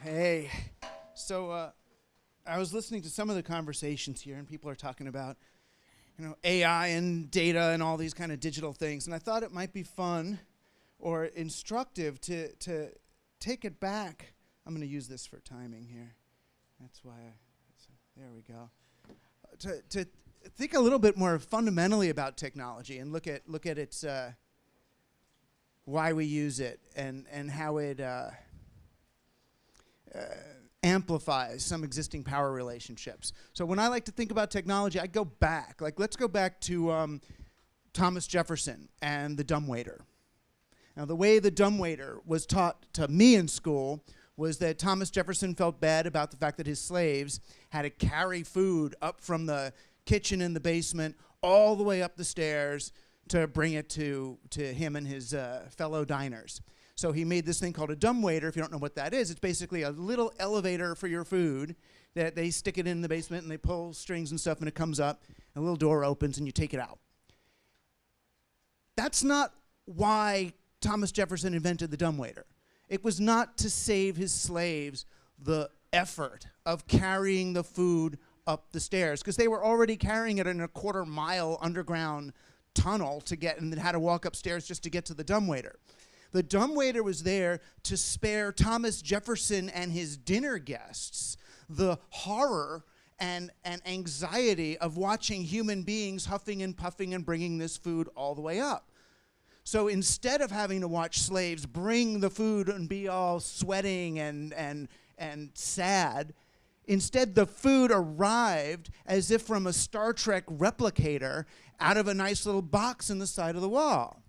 Hey, so I was listening to some of the conversations here, and people are talking about, AI and data and all these kind of digital things, and I thought it might be fun or instructive to take it back. I'm going to use this for timing here. That's why. There we go. To think a little bit more fundamentally about technology and look at its why we use it and how it amplifies some existing power relationships. So when I like to think about technology, I go back. Like, let's go back to Thomas Jefferson and the dumbwaiter. Now, the way the dumbwaiter was taught to me in school was that Thomas Jefferson felt bad about the fact that his slaves had to carry food up from the kitchen in the basement all the way up the stairs to bring it to him and his fellow diners. So he made this thing called a dumbwaiter. If you don't know what that is, it's basically a little elevator for your food that they stick it in the basement and they pull strings and stuff and it comes up, and a little door opens and you take it out. That's not why Thomas Jefferson invented the dumbwaiter. It was not to save his slaves the effort of carrying the food up the stairs, because they were already carrying it in a quarter-mile underground tunnel to get, and then had to walk upstairs just to get to the dumbwaiter. The dumbwaiter was there to spare Thomas Jefferson and his dinner guests the horror and anxiety of watching human beings huffing and puffing and bringing this food all the way up. So instead of having to watch slaves bring the food and be all sweating and sad, instead the food arrived as if from a Star Trek replicator out of a nice little box in the side of the wall.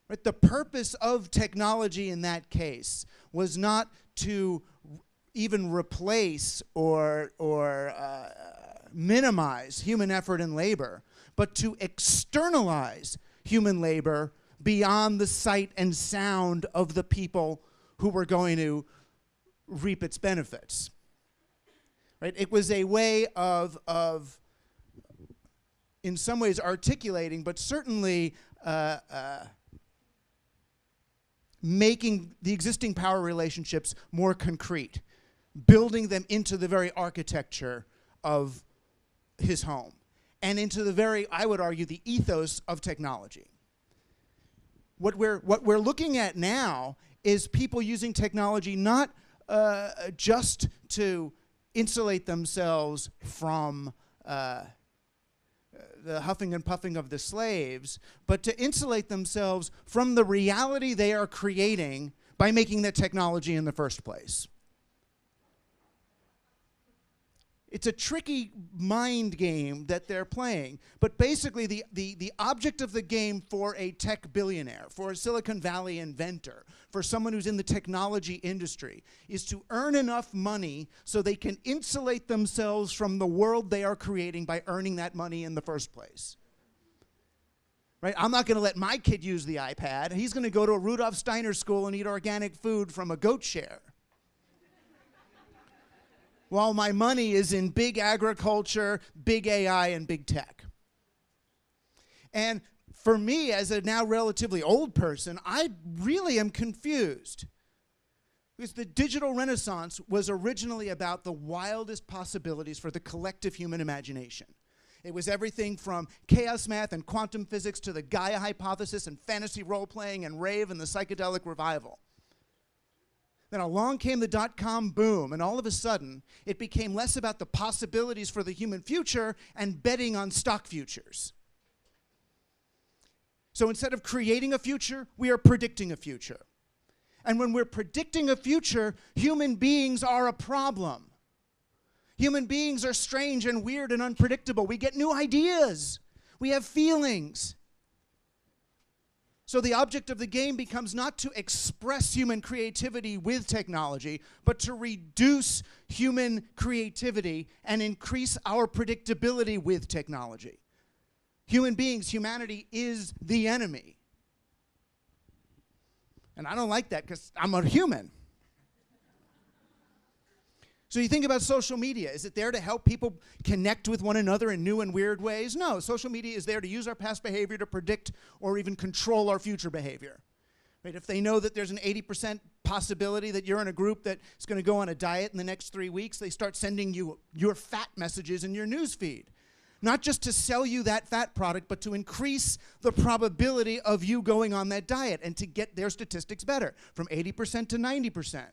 Right? The purpose of technology in that case was not to even replace or minimize human effort and labor, but to externalize human labor beyond the sight and sound of the people who were going to reap its benefits. Right? It was a way of in some ways articulating, but certainly making the existing power relationships more concrete, building them into the very architecture of his home, and into the very, I would argue, the ethos of technology. What we're looking at now is people using technology not just to insulate themselves from the huffing and puffing of the slaves, but to insulate themselves from the reality they are creating by making the technology in the first place. It's a tricky mind game that they're playing, but basically the object of the game for a tech billionaire, for a Silicon Valley inventor, for someone who's in the technology industry, is to earn enough money so they can insulate themselves from the world they are creating by earning that money in the first place. Right? I'm not going to let my kid use the iPad. He's going to go to a Rudolf Steiner school and eat organic food from a goat share, while my money is in big agriculture, big AI, and big tech. And for me, as a now relatively old person, I really am confused. Because the digital renaissance was originally about the wildest possibilities for the collective human imagination. It was everything from chaos math and quantum physics to the Gaia hypothesis and fantasy role-playing and rave and the psychedelic revival. Then along came the dot-com boom, and all of a sudden, it became less about the possibilities for the human future and betting on stock futures. So instead of creating a future, we are predicting a future. And when we're predicting a future, human beings are a problem. Human beings are strange and weird and unpredictable. We get new ideas. We have feelings. So the object of the game becomes not to express human creativity with technology, but to reduce human creativity and increase our predictability with technology. Human beings, humanity is the enemy. And I don't like that because I'm a human. So you think about social media. Is it there to help people connect with one another in new and weird ways? No, social media is there to use our past behavior to predict or even control our future behavior. Right? If they know that there's an 80% possibility that you're in a group that is going to go on a diet in the next 3 weeks, they start sending you your fat messages in your news feed. Not just to sell you that fat product, but to increase the probability of you going on that diet and to get their statistics better from 80% to 90%.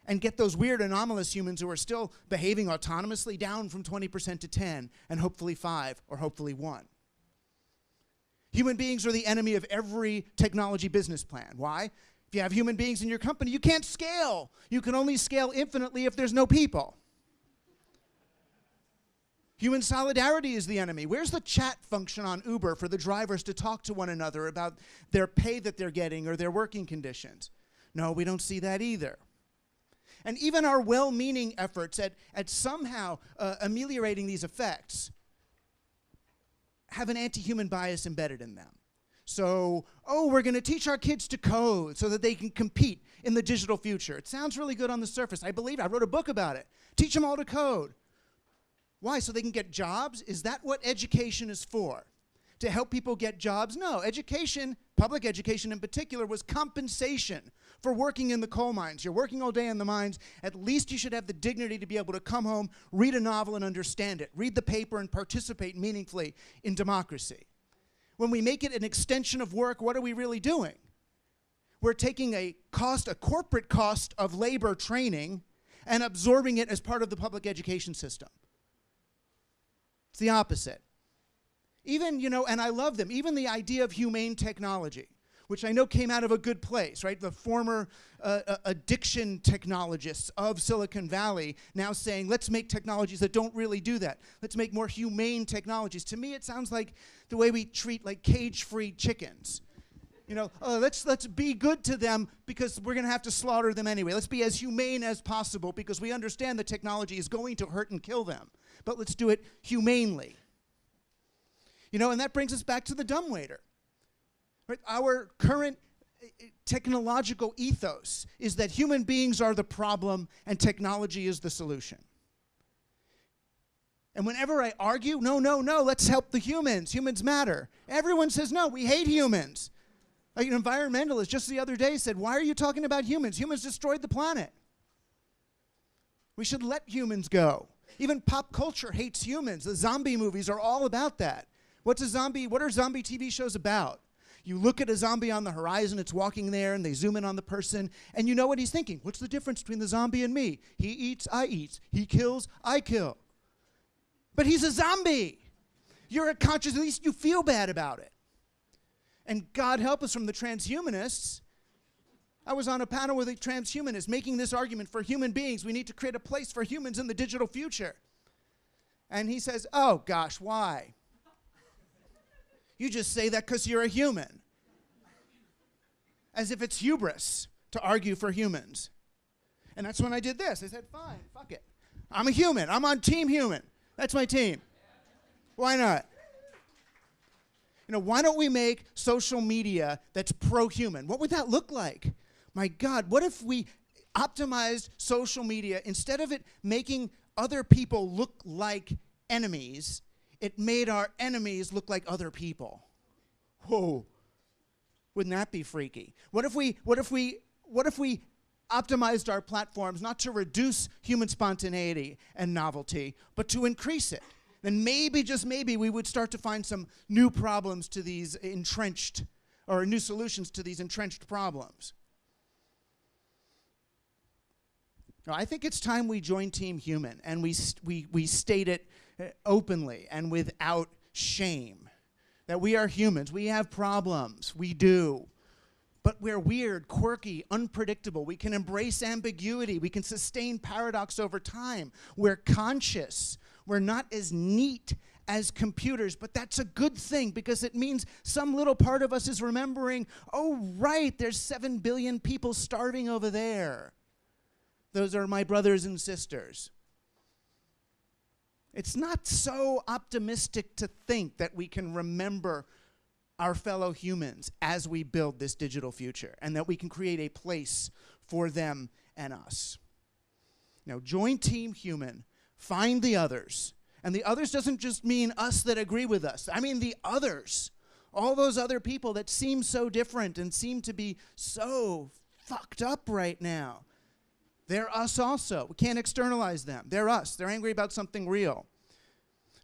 And get those weird anomalous humans who are still behaving autonomously down from 20% to 10 and hopefully 5 or hopefully 1. Human beings are the enemy of every technology business plan. Why? If you have human beings in your company, you can't scale. You can only scale infinitely if there's no people. Human solidarity is the enemy. Where's the chat function on Uber for the drivers to talk to one another about their pay that they're getting or their working conditions? No, we don't see that either. And even our well-meaning efforts at somehow ameliorating these effects have an anti-human bias embedded in them. So, we're going to teach our kids to code so that they can compete in the digital future. It sounds really good on the surface. I believe it. I wrote a book about it. Teach them all to code. Why? So they can get jobs? Is that what education is for? To help people get jobs? No. Education, public education in particular, was compensation for working in the coal mines. You're working all day in the mines. At least you should have the dignity to be able to come home, read a novel and understand it, read the paper and participate meaningfully in democracy. When we make it an extension of work, what are we really doing? We're taking a corporate cost of labor training and absorbing it as part of the public education system. It's the opposite. Even, and I love them, even the idea of humane technology, which I know came out of a good place, right? The former addiction technologists of Silicon Valley now saying, let's make technologies that don't really do that. Let's make more humane technologies. To me, it sounds like the way we treat like cage-free chickens. Let's be good to them because we're going to have to slaughter them anyway. Let's be as humane as possible because we understand the technology is going to hurt and kill them. But let's do it humanely. And that brings us back to the dumbwaiter. Right? Our current technological ethos is that human beings are the problem and technology is the solution. And whenever I argue, no, let's help the humans. Humans matter. Everyone says, no, we hate humans. Like an environmentalist just the other day said, why are you talking about humans? Humans destroyed the planet. We should let humans go. Even pop culture hates humans. The zombie movies are all about that. What are zombie TV shows about? You look at a zombie on the horizon, it's walking there, and they zoom in on the person, and you know what he's thinking. What's the difference between the zombie and me? He eats, I eat. He kills, I kill. But he's a zombie. You're a conscious, at least you feel bad about it. And God help us from the transhumanists. I was on a panel with a transhumanist making this argument for human beings. We need to create a place for humans in the digital future. And he says, oh gosh, why? You just say that because you're a human. As if it's hubris to argue for humans. And that's when I did this. I said, fine, fuck it. I'm a human. I'm on Team Human. That's my team. Why not? Why don't we make social media that's pro-human? What would that look like? My God, what if we optimized social media, instead of it making other people look like enemies, it made our enemies look like other people? Whoa. Wouldn't that be freaky? What if we optimized our platforms not to reduce human spontaneity and novelty, but to increase it? Then maybe, just maybe, we would start to find some new problems to these entrenched, or new solutions to these entrenched problems. No, I think it's time we join Team Human, and we state it openly and without shame. That we are humans. We have problems. We do. But we're weird, quirky, unpredictable. We can embrace ambiguity. We can sustain paradox over time. We're conscious. We're not as neat as computers, but that's a good thing because it means some little part of us is remembering, oh, right, there's 7 billion people starving over there. Those are my brothers and sisters. It's not so optimistic to think that we can remember our fellow humans as we build this digital future and that we can create a place for them and us. Join Team Human, find the others. And the others doesn't just mean us that agree with us. I mean the others. All those other people that seem so different and seem to be so fucked up right now, they're us also. We can't externalize them. They're us. They're angry about something real.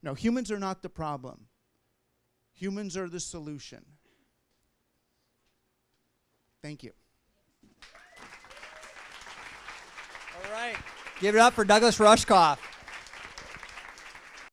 No, humans are not the problem. Humans are the solution. Thank you. All right. Give it up for Douglas Rushkoff.